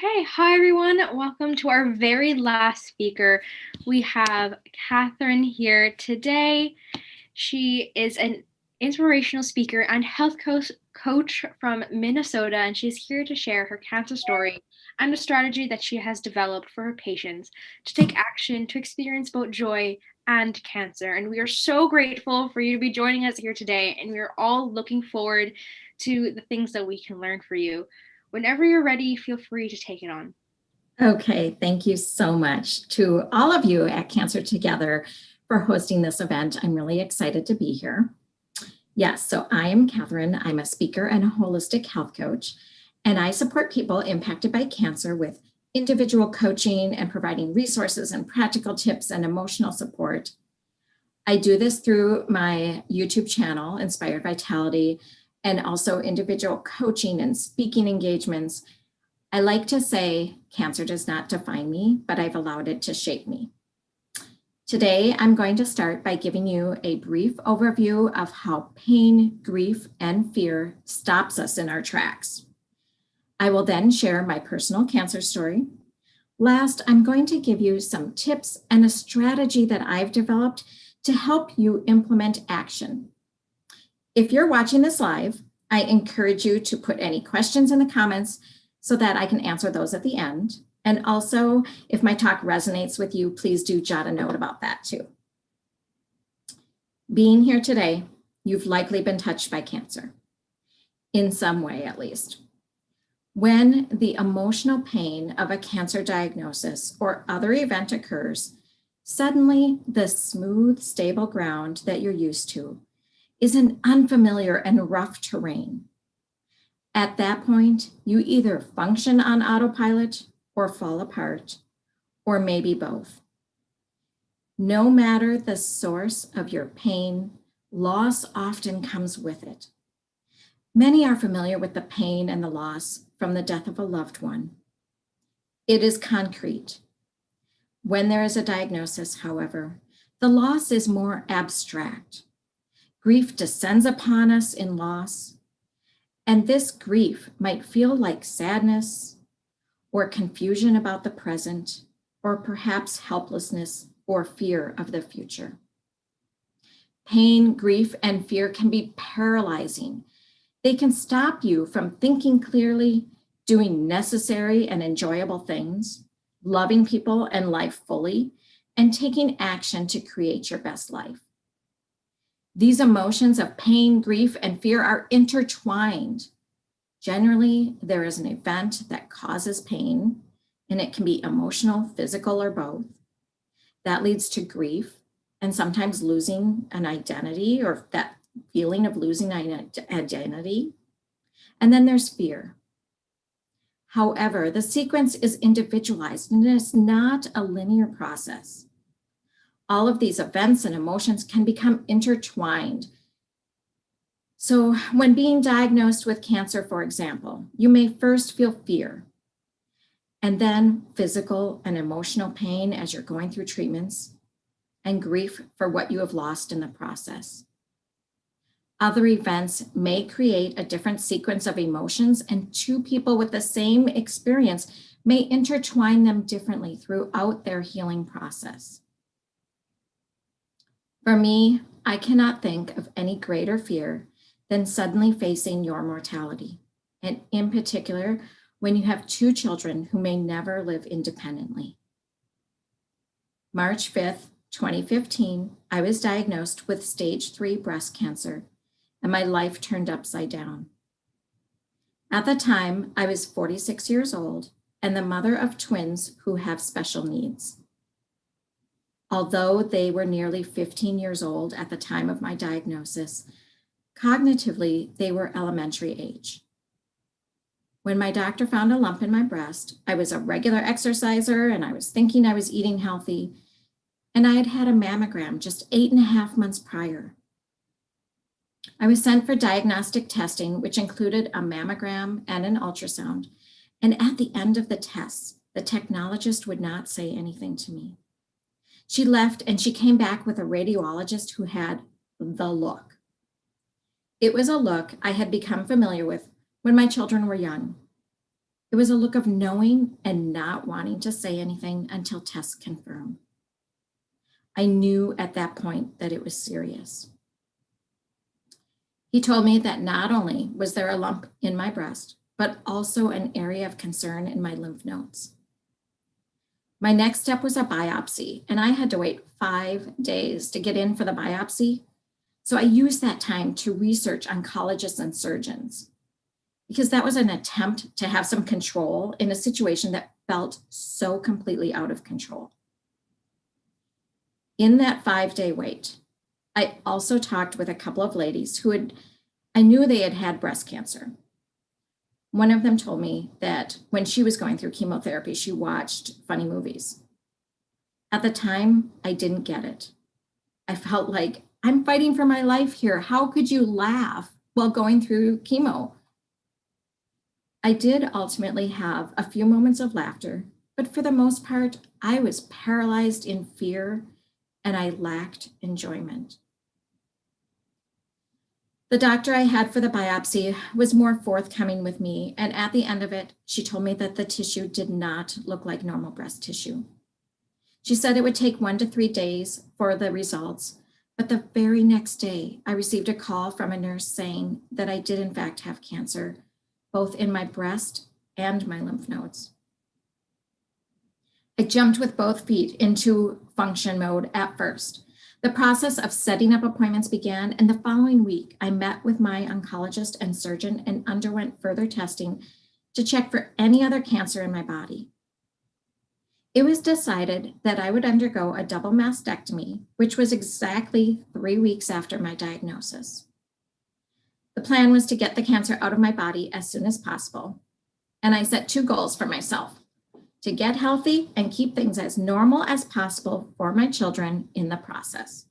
Okay, hi everyone. Welcome to our very last speaker. We have Katherine here today. She is an inspirational speaker and health coach from Minnesota, and she's here to share her cancer story and the strategy that she has developed for her patients to take action to experience both joy and cancer. And we are so grateful for you to be joining us here today, and we are all looking forward to the things that we can learn for you. Whenever you're ready, feel free to take it on. Okay, thank you so much to all of you at Cancer Together for hosting this event. I'm really excited to be here. Yes, so I am Katherine. I'm a speaker and a holistic health coach, and I support people impacted by cancer with individual coaching and providing resources and practical tips and emotional support. I do this through my YouTube channel, Inspired Vitality, and also individual coaching and speaking engagements. I like to say cancer does not define me, but I've allowed it to shape me. Today, I'm going to start by giving you a brief overview of how pain, grief, and fear stops us in our tracks. I will then share my personal cancer story. Last, I'm going to give you some tips and a strategy that I've developed to help you implement action. If you're watching this live, I encourage you to put any questions in the comments so that I can answer those at the end. And also, if my talk resonates with you, please do jot a note about that too. Being here today, you've likely been touched by cancer, in some way at least. When the emotional pain of a cancer diagnosis or other event occurs, suddenly the smooth, stable ground that you're used to is an unfamiliar and rough terrain. At that point, you either function on autopilot or fall apart, or maybe both. No matter the source of your pain, loss often comes with it. Many are familiar with the pain and the loss from the death of a loved one. It is concrete. When there is a diagnosis, however, the loss is more abstract. Grief descends upon us in loss, and this grief might feel like sadness or confusion about the present, or perhaps helplessness or fear of the future. Pain, grief, and fear can be paralyzing. They can stop you from thinking clearly, doing necessary and enjoyable things, loving people and life fully, and taking action to create your best life. These emotions of pain, grief, and fear are intertwined. Generally, there is an event that causes pain, and it can be emotional, physical, or both. That leads to grief and sometimes losing an identity or that feeling of losing an identity. And then there's fear. However, the sequence is individualized and it's not a linear process. All of these events and emotions can become intertwined. So when being diagnosed with cancer, for example, you may first feel fear, and then physical and emotional pain as you're going through treatments, and grief for what you have lost in the process. Other events may create a different sequence of emotions, and two people with the same experience may intertwine them differently throughout their healing process. For me, I cannot think of any greater fear than suddenly facing your mortality, and in particular, when you have two children who may never live independently. March 5th, 2015, I was diagnosed with stage 3 breast cancer, and my life turned upside down. At the time, I was 46 years old and the mother of twins who have special needs. Although they were nearly 15 years old at the time of my diagnosis, cognitively, they were elementary age. When my doctor found a lump in my breast, I was a regular exerciser and I was thinking I was eating healthy, and I had had a mammogram just 8.5 months prior. I was sent for diagnostic testing, which included a mammogram and an ultrasound, and at the end of the tests, the technologist would not say anything to me. She left and she came back with a radiologist who had the look. It was a look I had become familiar with when my children were young. It was a look of knowing and not wanting to say anything until tests confirm. I knew at that point that it was serious. He told me that not only was there a lump in my breast, but also an area of concern in my lymph nodes. My next step was a biopsy, and I had to wait 5 days to get in for the biopsy. So I used that time to research oncologists and surgeons, because that was an attempt to have some control in a situation that felt so completely out of control. In that 5-day wait, I also talked with a couple of ladies I knew they had had breast cancer. One of them told me that when she was going through chemotherapy, she watched funny movies. At the time, I didn't get it. I felt like, I'm fighting for my life here. How could you laugh while going through chemo? I did ultimately have a few moments of laughter, but for the most part, I was paralyzed in fear and I lacked enjoyment. The doctor I had for the biopsy was more forthcoming with me, and at the end of it, she told me that the tissue did not look like normal breast tissue. She said it would take 1 to 3 days for the results, but the very next day, I received a call from a nurse saying that I did in fact have cancer, both in my breast and my lymph nodes. I jumped with both feet into function mode at first. The process of setting up appointments began, and the following week, I met with my oncologist and surgeon and underwent further testing to check for any other cancer in my body. It was decided that I would undergo a double mastectomy, which was exactly 3 weeks after my diagnosis. The plan was to get the cancer out of my body as soon as possible, and I set 2 goals for myself: to get healthy and keep things as normal as possible for my children in the process.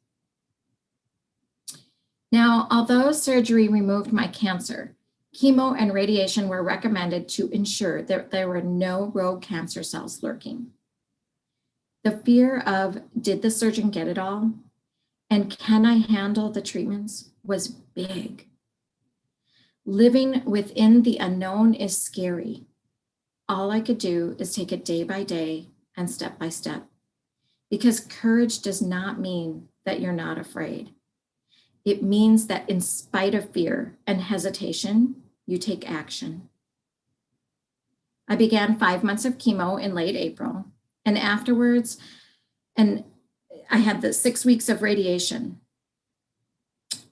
Now, although surgery removed my cancer, chemo and radiation were recommended to ensure that there were no rogue cancer cells lurking. The fear of, did the surgeon get it all? And can I handle the treatments was big. Living within the unknown is scary. All I could do is take it day by day and step by step, because courage does not mean that you're not afraid. It means that in spite of fear and hesitation, you take action. I began 5 months of chemo in late April, and afterwards, I had the 6 weeks of radiation.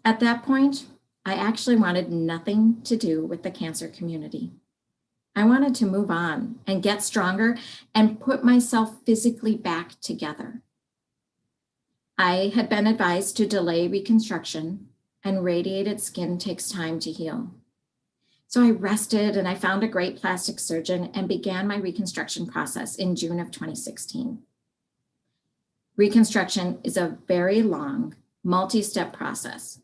At that point, I actually wanted nothing to do with the cancer community. I wanted to move on and get stronger and put myself physically back together. I had been advised to delay reconstruction, and radiated skin takes time to heal. So I rested and I found a great plastic surgeon and began my reconstruction process in June of 2016. Reconstruction is a very long, multi-step process.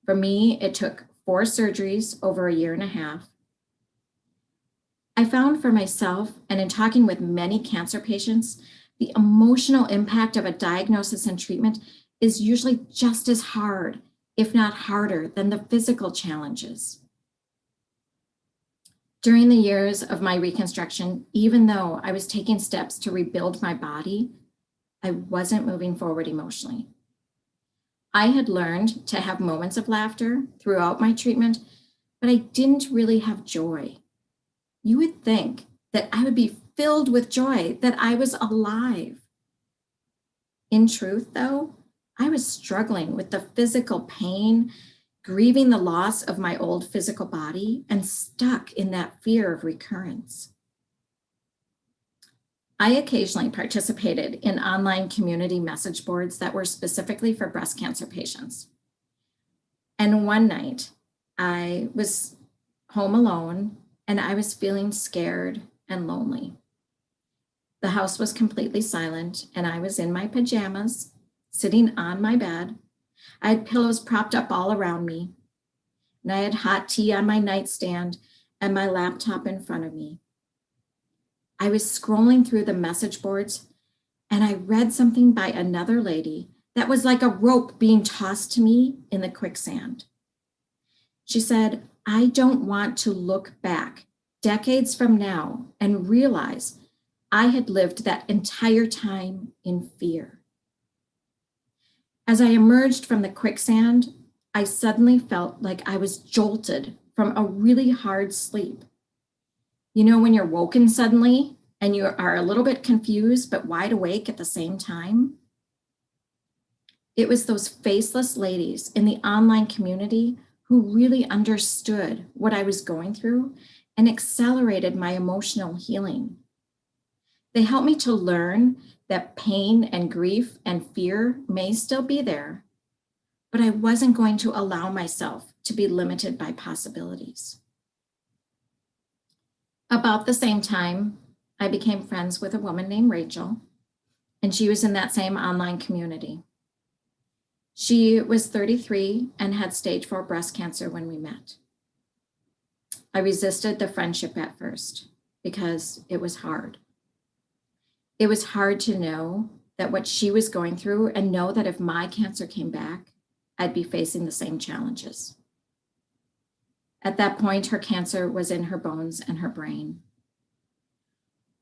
For me, it took 4 surgeries over 1.5 years. I found for myself, and in talking with many cancer patients, the emotional impact of a diagnosis and treatment is usually just as hard, if not harder, than the physical challenges. During the years of my reconstruction, even though I was taking steps to rebuild my body, I wasn't moving forward emotionally. I had learned to have moments of laughter throughout my treatment, but I didn't really have joy. You would think that I would be filled with joy, that I was alive. In truth, though, I was struggling with the physical pain, grieving the loss of my old physical body, and stuck in that fear of recurrence. I occasionally participated in online community message boards that were specifically for breast cancer patients. And one night, I was home alone, and I was feeling scared and lonely. The house was completely silent, and I was in my pajamas, sitting on my bed. I had pillows propped up all around me, and I had hot tea on my nightstand and my laptop in front of me. I was scrolling through the message boards, and I read something by another lady that was like a rope being tossed to me in the quicksand. She said, "I don't want to look back decades from now and realize I had lived that entire time in fear. As I emerged from the quicksand, I suddenly felt like I was jolted from a really hard sleep. You know, when you're woken suddenly and you are a little bit confused but wide awake at the same time? It was those faceless ladies in the online community who really understood what I was going through and accelerated my emotional healing. They helped me to learn that pain and grief and fear may still be there, but I wasn't going to allow myself to be limited by possibilities. About the same time, I became friends with a woman named Rachel, and she was in that same online community. She was 33 and had stage 4 breast cancer when we met. I resisted the friendship at first because it was hard. It was hard to know that what she was going through and know that if my cancer came back, I'd be facing the same challenges. At that point, her cancer was in her bones and her brain.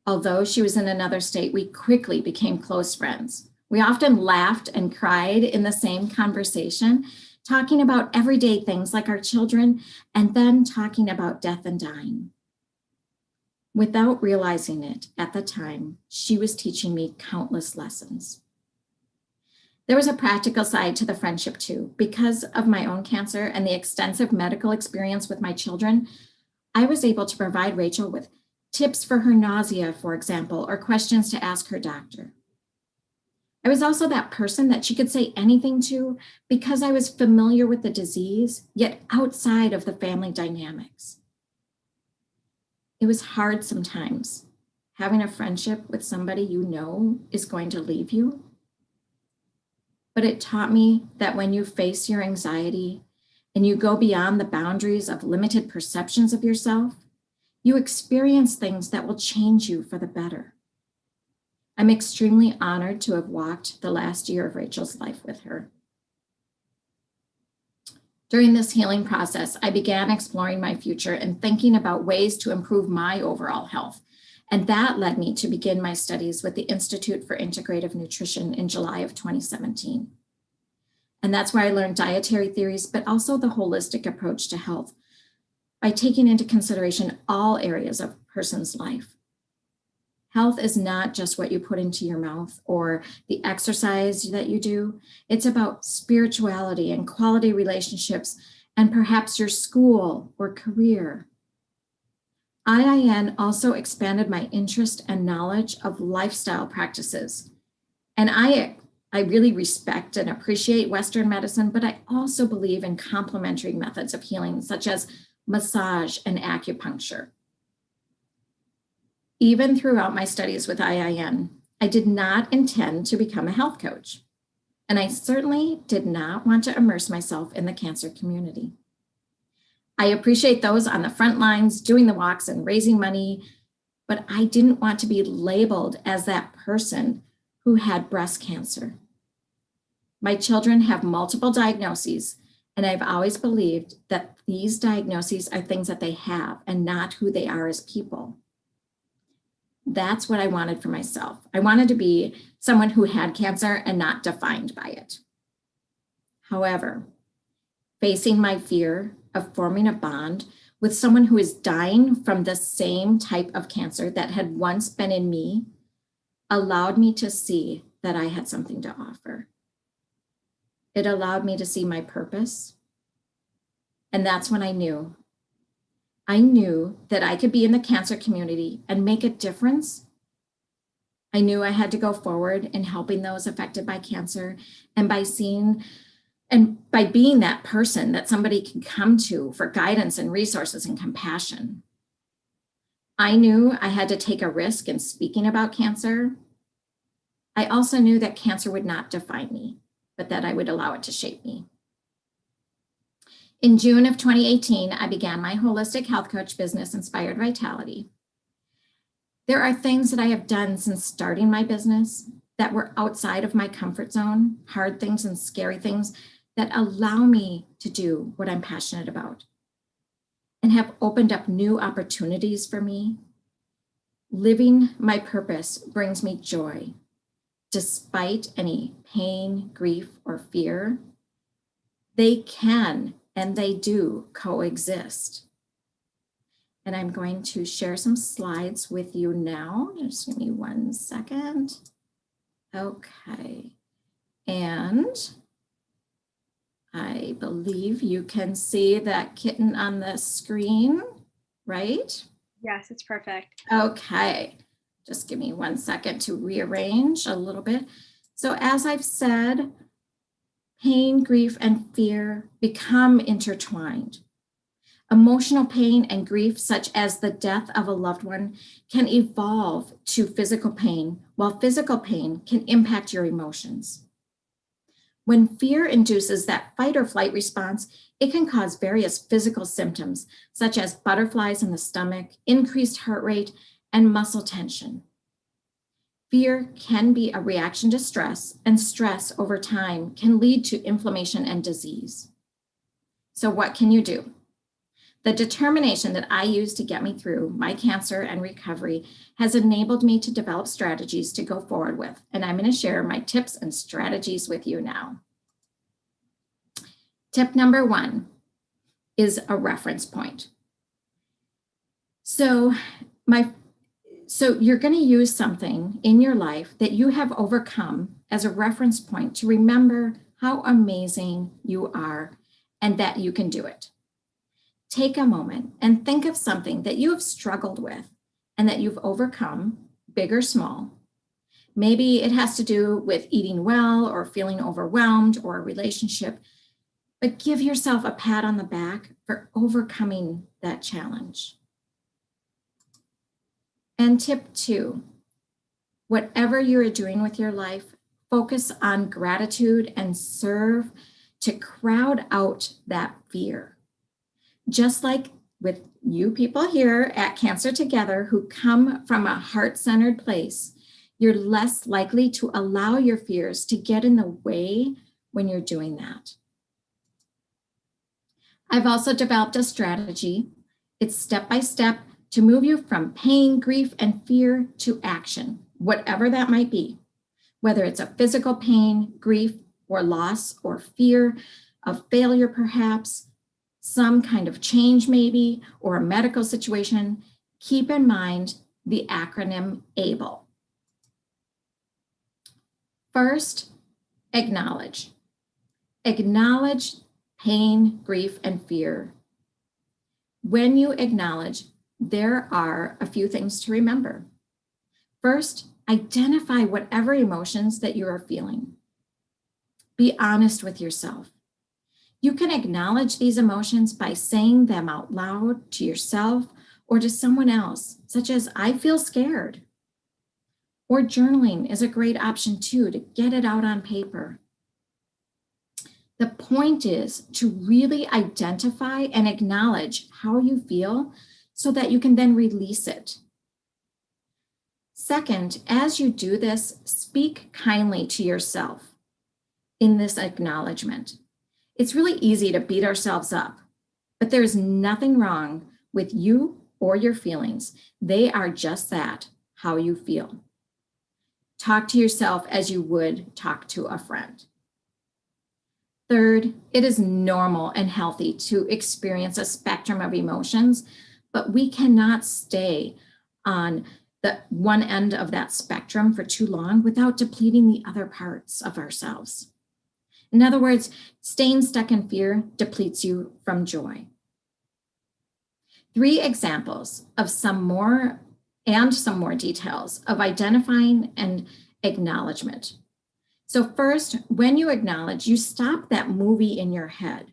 Although she was in another state, we quickly became close friends. We often laughed and cried in the same conversation, talking about everyday things like our children, and then talking about death and dying. Without realizing it at the time, she was teaching me countless lessons. There was a practical side to the friendship too. Because of my own cancer and the extensive medical experience with my children, I was able to provide Rachel with tips for her nausea, for example, or questions to ask her doctor. I was also that person that she could say anything to because I was familiar with the disease, yet outside of the family dynamics. It was hard sometimes having a friendship with somebody you know is going to leave you. But it taught me that when you face your anxiety and you go beyond the boundaries of limited perceptions of yourself, you experience things that will change you for the better. I'm extremely honored to have walked the last year of Rachel's life with her. During this healing process, I began exploring my future and thinking about ways to improve my overall health. And that led me to begin my studies with the Institute for Integrative Nutrition in July of 2017. And that's where I learned dietary theories, but also the holistic approach to health by taking into consideration all areas of a person's life. Health is not just what you put into your mouth or the exercise that you do. It's about spirituality and quality relationships and perhaps your school or career. IIN also expanded my interest and knowledge of lifestyle practices. And I really respect and appreciate Western medicine, but I also believe in complementary methods of healing, such as massage and acupuncture. Even throughout my studies with IIN, I did not intend to become a health coach. And I certainly did not want to immerse myself in the cancer community. I appreciate those on the front lines doing the walks and raising money, but I didn't want to be labeled as that person who had breast cancer. My children have multiple diagnoses, and I've always believed that these diagnoses are things that they have and not who they are as people. That's what I wanted for myself. I wanted to be someone who had cancer and not defined by it. However, facing my fear of forming a bond with someone who is dying from the same type of cancer that had once been in me allowed me to see that I had something to offer. It allowed me to see my purpose. And that's when I knew that I could be in the cancer community and make a difference. I knew I had to go forward in helping those affected by cancer and by being that person that somebody can come to for guidance and resources and compassion. I knew I had to take a risk in speaking about cancer. I also knew that cancer would not define me, but that I would allow it to shape me. In June of 2018, I began my holistic health coach business, Inspired Vitality. There are things that I have done since starting my business that were outside of my comfort zone, hard things and scary things that allow me to do what I'm passionate about. and have opened up new opportunities for me. Living my purpose brings me joy, despite any pain, grief, or fear. They can and they do coexist. And I'm going to share some slides with you now. Just give me 1 second. Okay. And I believe you can see that kitten on the screen, right? Yes, it's perfect. Okay. Just give me 1 second to rearrange a little bit. So as I've said, pain, grief, and fear become intertwined. Emotional pain and grief, such as the death of a loved one, can evolve to physical pain, while physical pain can impact your emotions. When fear induces that fight or flight response, it can cause various physical symptoms, such as butterflies in the stomach, increased heart rate, and muscle tension. Fear can be a reaction to stress, and stress over time can lead to inflammation and disease. So what can you do? The determination that I used to get me through my cancer and recovery has enabled me to develop strategies to go forward with, and I'm going to share my tips and strategies with you now. Tip number 1 is a reference point. So you're going to use something in your life that you have overcome as a reference point to remember how amazing you are and that you can do it. Take a moment and think of something that you have struggled with and that you've overcome, big or small. Maybe it has to do with eating well or feeling overwhelmed or a relationship, but give yourself a pat on the back for overcoming that challenge. And tip 2, whatever you're doing with your life, focus on gratitude and serve to crowd out that fear. Just like with you people here at Cancer Together who come from a heart-centered place, you're less likely to allow your fears to get in the way when you're doing that. I've also developed a strategy. It's step-by-step to move you from pain, grief, and fear to action, whatever that might be, whether it's a physical pain, grief, or loss, or fear of failure perhaps, some kind of change maybe, or a medical situation. Keep in mind the acronym ABLE. First, acknowledge. Acknowledge pain, grief, and fear. When you acknowledge, there are a few things to remember. First, identify whatever emotions that you are feeling. Be honest with yourself. You can acknowledge these emotions by saying them out loud to yourself or to someone else, such as, I feel scared. Or journaling is a great option too, to get it out on paper. The point is to really identify and acknowledge how you feel so that you can then release it. Second, as you do this, speak kindly to yourself in this acknowledgement. It's really easy to beat ourselves up, but there's nothing wrong with you or your feelings. They are just that, how you feel. Talk to yourself as you would talk to a friend. Third, it is normal and healthy to experience a spectrum of emotions, but we cannot stay on the one end of that spectrum for too long without depleting the other parts of ourselves. In other words, staying stuck in fear depletes you from joy. 3 examples of some more details of identifying and acknowledgement. So first, when you acknowledge, you stop that movie in your head.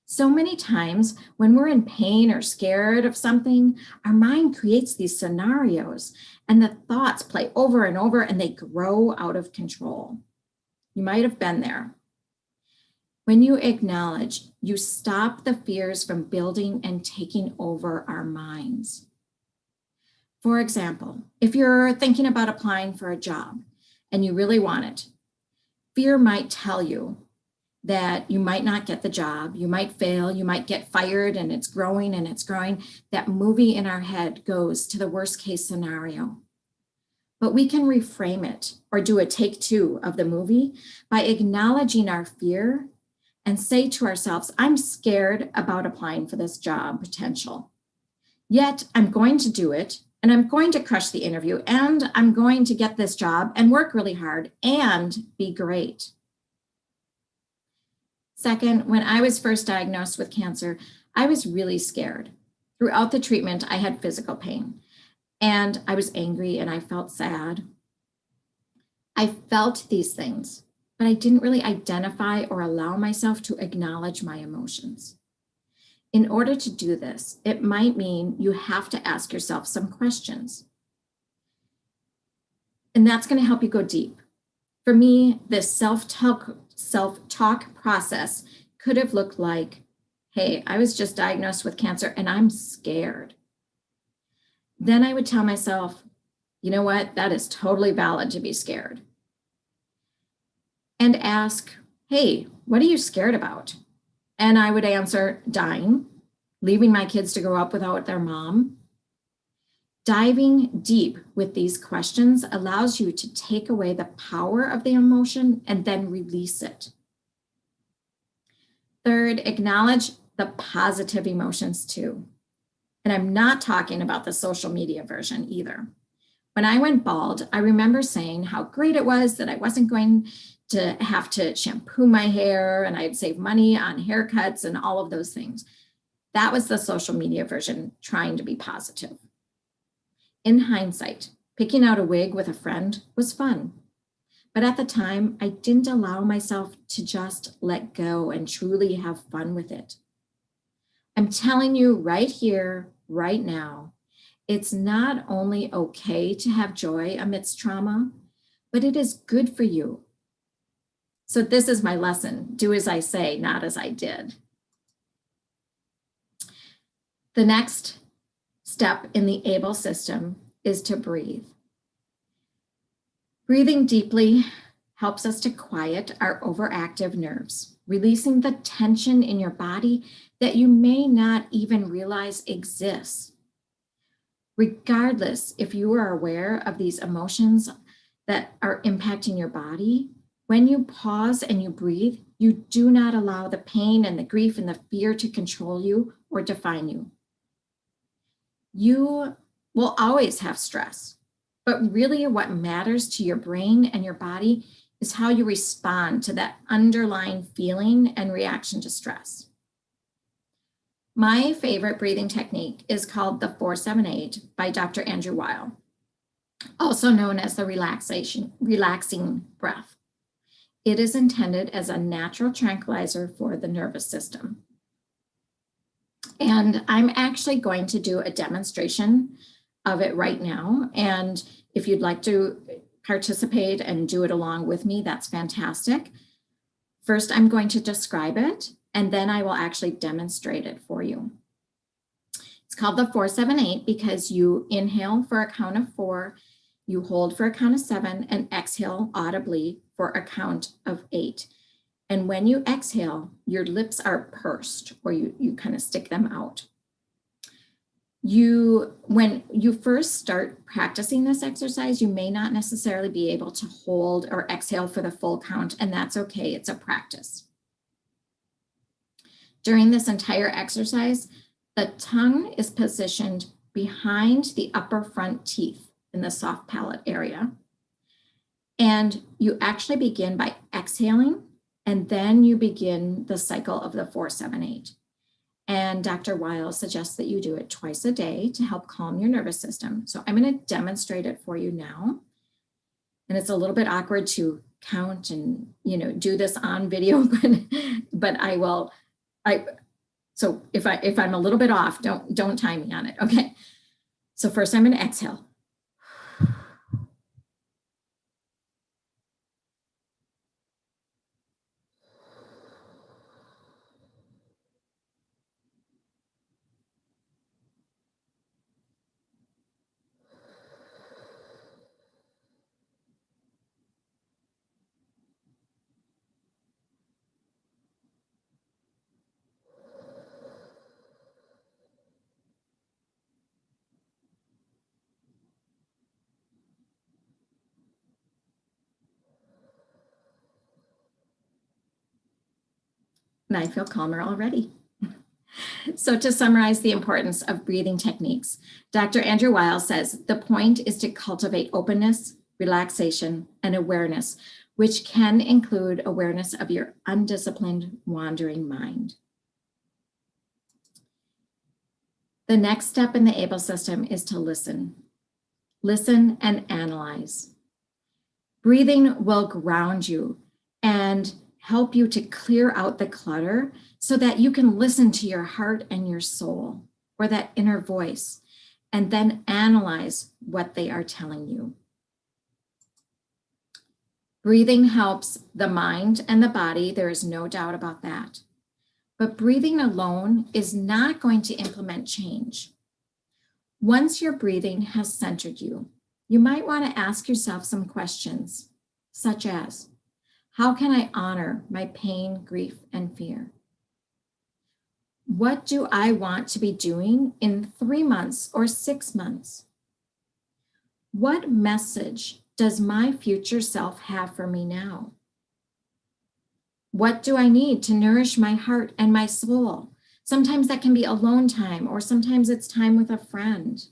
So many times when we're in pain or scared of something, our mind creates these scenarios and the thoughts play over and over and they grow out of control. You might have been there. When you acknowledge, you stop the fears from building and taking over our minds. For example, if you're thinking about applying for a job and you really want it, fear might tell you, that you might not get the job, you might fail, you might get fired, and it's growing and it's growing. That movie in our head goes to the worst case scenario. But we can reframe it or do a take two of the movie by acknowledging our fear and say to ourselves, I'm scared about applying for this job potential. Yet I'm going to do it, and I'm going to crush the interview, and I'm going to get this job and work really hard and be great. Second, when I was first diagnosed with cancer, I was really scared. Throughout the treatment, I had physical pain, and I was angry and I felt sad. I felt these things, but I didn't really identify or allow myself to acknowledge my emotions. In order to do this, it might mean you have to ask yourself some questions. And that's going to help you go deep. For me, this self-talk process could have looked like, hey, I was just diagnosed with cancer and I'm scared. Then I would tell myself, you know what, that is totally valid to be scared. And ask, hey, what are you scared about? And I would answer, dying, leaving my kids to grow up without their mom. Diving deep with these questions allows you to take away the power of the emotion and then release it. Third, acknowledge the positive emotions too. And I'm not talking about the social media version either. When I went bald, I remember saying how great it was that I wasn't going to have to shampoo my hair and I'd save money on haircuts and all of those things. That was the social media version trying to be positive. In hindsight, picking out a wig with a friend was fun. But at the time, I didn't allow myself to just let go and truly have fun with it. I'm telling you right here, right now, it's not only okay to have joy amidst trauma, but it is good for you. So this is my lesson. Do as I say, not as I did. The next step in the ABLE system is to breathe. Breathing deeply helps us to quiet our overactive nerves, releasing the tension in your body that you may not even realize exists. Regardless if you are aware of these emotions that are impacting your body, when you pause and you breathe, you do not allow the pain and the grief and the fear to control you or define you. You will always have stress, but really what matters to your brain and your body is how you respond to that underlying feeling and reaction to stress. My favorite breathing technique is called the 478 by Dr. Andrew Weil, also known as the relaxing breath. It is intended as a natural tranquilizer for the nervous system. And I'm actually going to do a demonstration of it right now. And if you'd like to participate and do it along with me, that's fantastic. First, I'm going to describe it, and then I will actually demonstrate it for you. It's called the 478 because you inhale for a count of 4, you hold for a count of 7, and exhale audibly for a count of 8. And when you exhale, your lips are pursed, or you kind of stick them out. When you first start practicing this exercise, you may not necessarily be able to hold or exhale for the full count, and that's okay, it's a practice. During this entire exercise, the tongue is positioned behind the upper front teeth in the soft palate area. And you actually begin by exhaling, and then you begin the cycle of the 478. And Dr. Weil suggests that you do it twice a day to help calm your nervous system. So I'm going to demonstrate it for you now. And it's a little bit awkward to count and, do this on video, but I will. So if I'm a little bit off, don't time me on it. Okay. So first I'm going to exhale. And I feel calmer already. So to summarize the importance of breathing techniques, Dr. Andrew Weil says the point is to cultivate openness, relaxation, and awareness, which can include awareness of your undisciplined, wandering mind. The next step in the ABLE system is to listen. Listen and analyze. Breathing will ground you and help you to clear out the clutter so that you can listen to your heart and your soul, or that inner voice, and then analyze what they are telling you. Breathing helps the mind and the body, there is no doubt about that. But breathing alone is not going to implement change. Once your breathing has centered you, you might want to ask yourself some questions, such as, how can I honor my pain, grief, and fear? What do I want to be doing in 3 months or 6 months? What message does my future self have for me now? What do I need to nourish my heart and my soul? Sometimes that can be alone time, or sometimes it's time with a friend.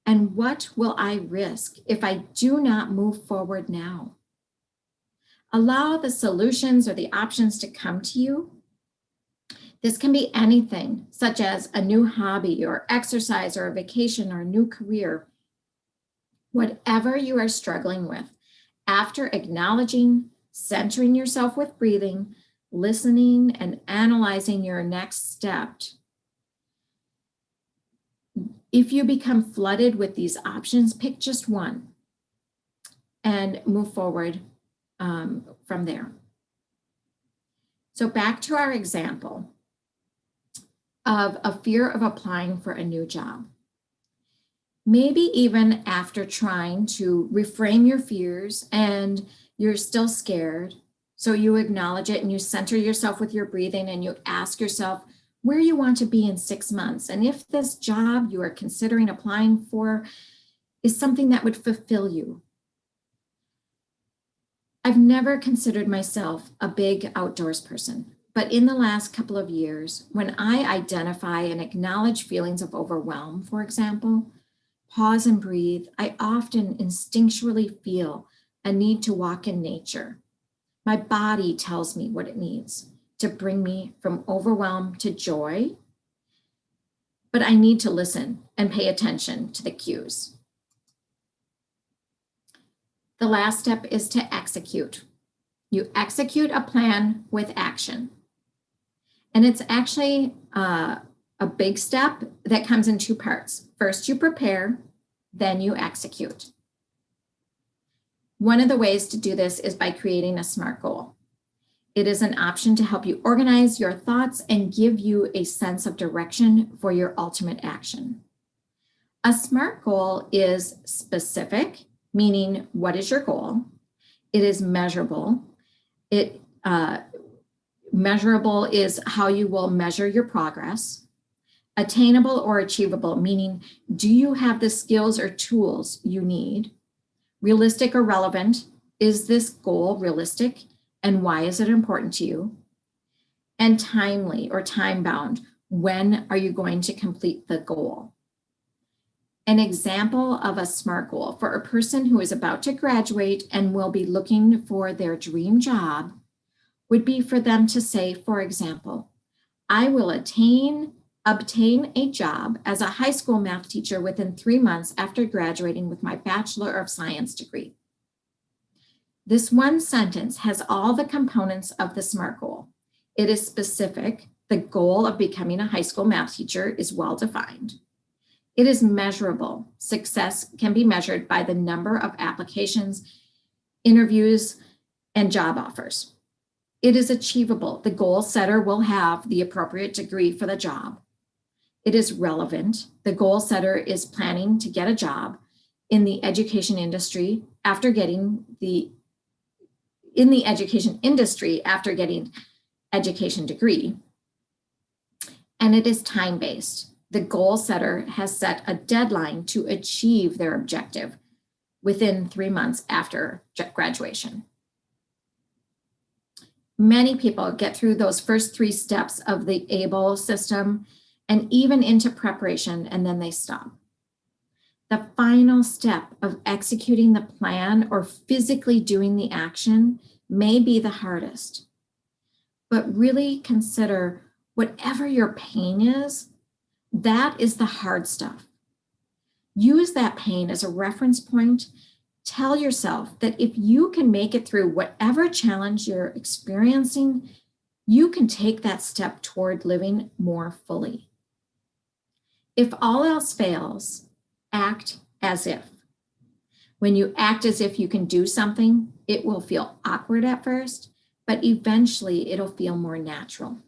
And what will I risk if I do not move forward now? Allow the solutions or the options to come to you. This can be anything, such as a new hobby or exercise or a vacation or a new career. Whatever you are struggling with, after acknowledging, centering yourself with breathing, listening, and analyzing your next step, if you become flooded with these options, pick just one and move forward from there. So back to our example of a fear of applying for a new job. Maybe even after trying to reframe your fears and you're still scared, so you acknowledge it and you center yourself with your breathing and you ask yourself where you want to be in 6 months. And if this job you are considering applying for is something that would fulfill you. I've never considered myself a big outdoors person, but in the last couple of years, when I identify and acknowledge feelings of overwhelm, for example, pause and breathe, I often instinctually feel a need to walk in nature. My body tells me what it needs to bring me from overwhelm to joy, but I need to listen and pay attention to the cues. The last step is to execute. You execute a plan with action. And it's actually a big step that comes in 2 parts. First, you prepare, then you execute. One of the ways to do this is by creating a SMART goal. It is an option to help you organize your thoughts and give you a sense of direction for your ultimate action. A SMART goal is specific, meaning what is your goal? It is measurable. Measurable is how you will measure your progress. Attainable or achievable, meaning do you have the skills or tools you need? Realistic or relevant, is this goal realistic and why is it important to you? And timely or time bound, when are you going to complete the goal? An example of a SMART goal for a person who is about to graduate and will be looking for their dream job would be for them to say, for example, I will obtain a job as a high school math teacher within 3 months after graduating with my Bachelor of Science degree. This one sentence has all the components of the SMART goal. It is specific. The goal of becoming a high school math teacher is well defined. It is measurable. Success can be measured by the number of applications, interviews, and job offers. It is achievable. The goal setter will have the appropriate degree for the job. It is relevant. The goal setter is planning to get a job in the education industry after getting education degree. And it is time-based. The goal setter has set a deadline to achieve their objective within 3 months after graduation. Many people get through those first 3 steps of the ABLE system and even into preparation, and then they stop. The final step of executing the plan or physically doing the action may be the hardest. But really consider whatever your pain is, that is the hard stuff. Use that pain as a reference point. Tell yourself that if you can make it through whatever challenge you're experiencing, you can take that step toward living more fully. If all else fails, act as if. When you act as if you can do something, it will feel awkward at first, but eventually it'll feel more natural.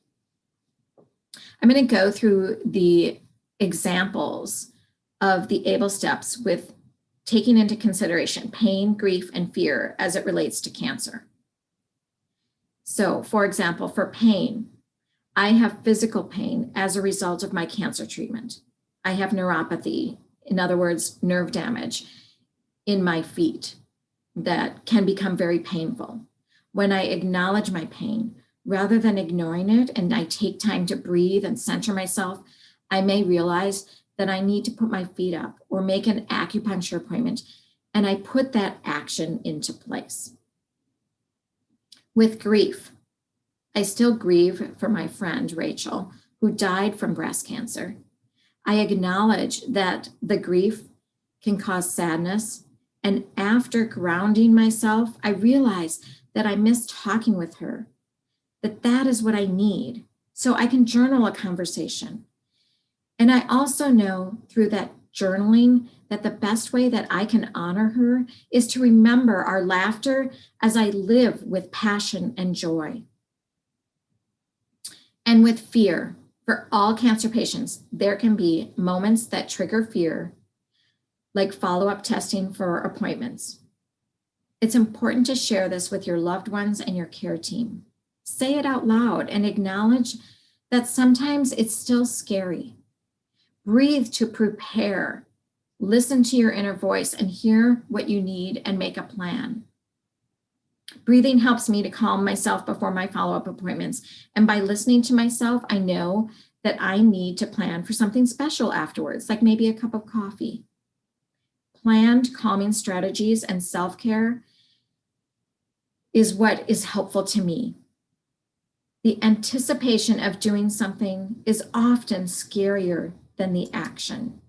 I'm going to go through the examples of the ABLE steps with taking into consideration pain, grief, and fear as it relates to cancer. So, for example, for pain, I have physical pain as a result of my cancer treatment. I have neuropathy, in other words, nerve damage in my feet that can become very painful. When I acknowledge my pain, rather than ignoring it, and I take time to breathe and center myself, I may realize that I need to put my feet up or make an acupuncture appointment, and I put that action into place. With grief, I still grieve for my friend, Rachel, who died from breast cancer. I acknowledge that the grief can cause sadness, and after grounding myself, I realize that I miss talking with her, that is what I need, so I can journal a conversation. And I also know through that journaling that the best way that I can honor her is to remember our laughter as I live with passion and joy. And with fear, for all cancer patients, there can be moments that trigger fear, like follow-up testing for appointments. It's important to share this with your loved ones and your care team. Say it out loud and acknowledge that sometimes it's still scary. Breathe to prepare. Listen to your inner voice and hear what you need and make a plan. Breathing helps me to calm myself before my follow-up appointments. And by listening to myself, I know that I need to plan for something special afterwards, like maybe a cup of coffee. Planned calming strategies and self-care is what is helpful to me. The anticipation of doing something is often scarier than the action.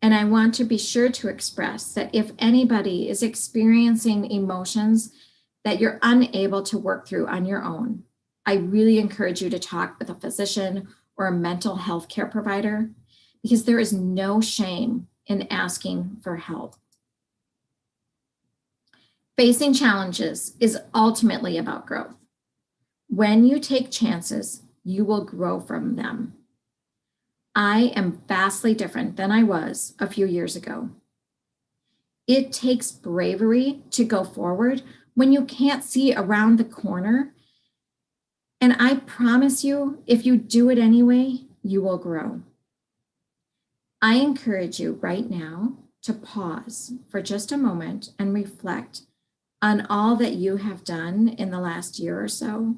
And I want to be sure to express that if anybody is experiencing emotions that you're unable to work through on your own, I really encourage you to talk with a physician or a mental health care provider, because there is no shame in asking for help. Facing challenges is ultimately about growth. When you take chances, you will grow from them. I am vastly different than I was a few years ago. It takes bravery to go forward when you can't see around the corner. And I promise you, if you do it anyway, you will grow. I encourage you right now to pause for just a moment and reflect on all that you have done in the last year or so.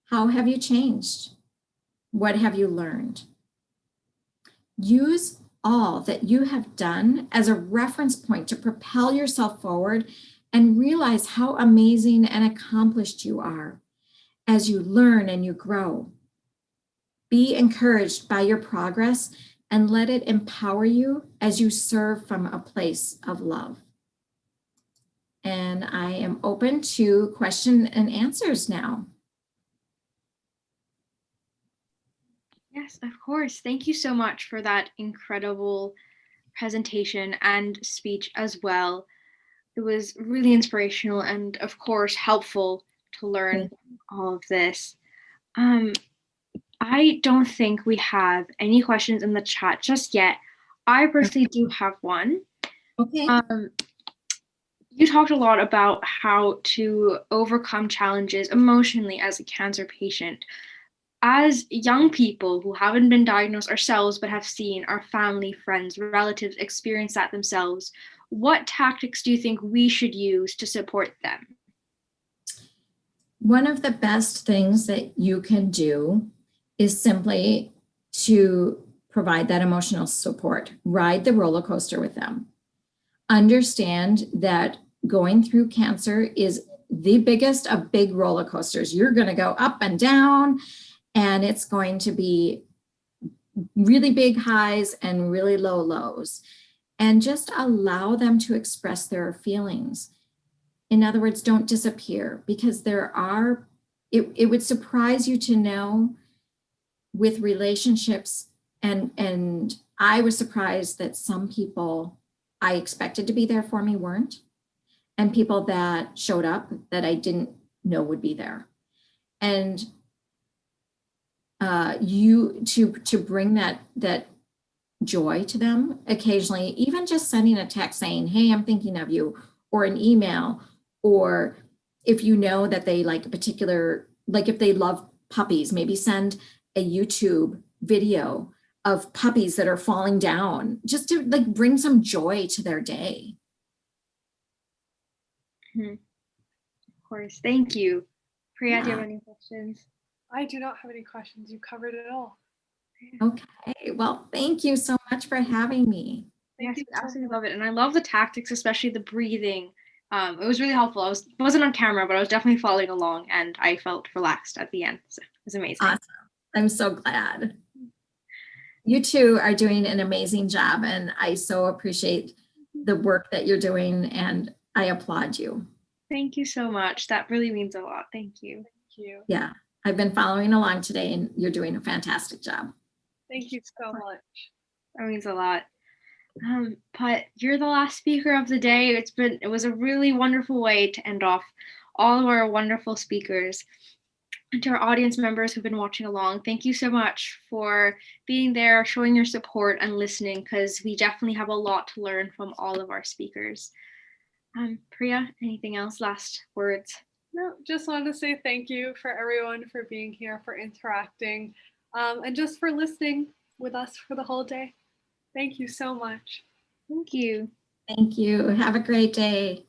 How have you changed? What have you learned? Use all that you have done as a reference point to propel yourself forward and realize how amazing and accomplished you are as you learn and you grow. Be encouraged by your progress and let it empower you as you serve from a place of love. And I am open to question and answers now. Yes, of course. Thank you so much for that incredible presentation and speech as well. It was really inspirational and, of course, helpful to learn all of this. I don't think we have any questions in the chat just yet. I personally do have one. Okay. You talked a lot about how to overcome challenges emotionally as a cancer patient. As young people who haven't been diagnosed ourselves but have seen our family, friends, relatives experience that themselves, what tactics do you think we should use to support them? One of the best things that you can do is simply to provide that emotional support. Ride the roller coaster with them. Understand that going through cancer is the biggest of big roller coasters. You're going to go up and down, and it's going to be really big highs and really low lows. And just allow them to express their feelings. In other words, don't disappear, because it would surprise you to know with relationships, and I was surprised that some people I expected to be there for me weren't, and people that showed up that I didn't know would be there. And you to bring that joy to them occasionally, even just sending a text saying, hey, I'm thinking of you, or an email, or if you know that they like a particular, like if they love puppies, maybe send a YouTube video of puppies that are falling down, just to like bring some joy to their day. Of course. Thank you. Priya, do you Yeah. have any questions? I do not have any questions. You covered it all. Okay, well, thank you so much for having me. Yes, Thank you I so absolutely much. love it. And I love the tactics, especially the breathing. It was really helpful. Wasn't on camera, but I was definitely following along, and I felt relaxed at the end. So it was amazing. Awesome. I'm so glad. You two are doing an amazing job, and I so appreciate the work that you're doing, and I applaud you. Thank you so much. That really means a lot. Thank you. Thank you. Yeah, I've been following along today, and you're doing a fantastic job. Thank you so much. That means a lot. But you're the last speaker of the day. It was a really wonderful way to end off all of our wonderful speakers. And to our audience members who've been watching along, thank you so much for being there, showing your support and listening, because we definitely have a lot to learn from all of our speakers. Priya, anything else? Last words? No, just wanted to say thank you for everyone for being here, for interacting, and just for listening with us for the whole day. Thank you so much. Thank you. Thank you. Have a great day.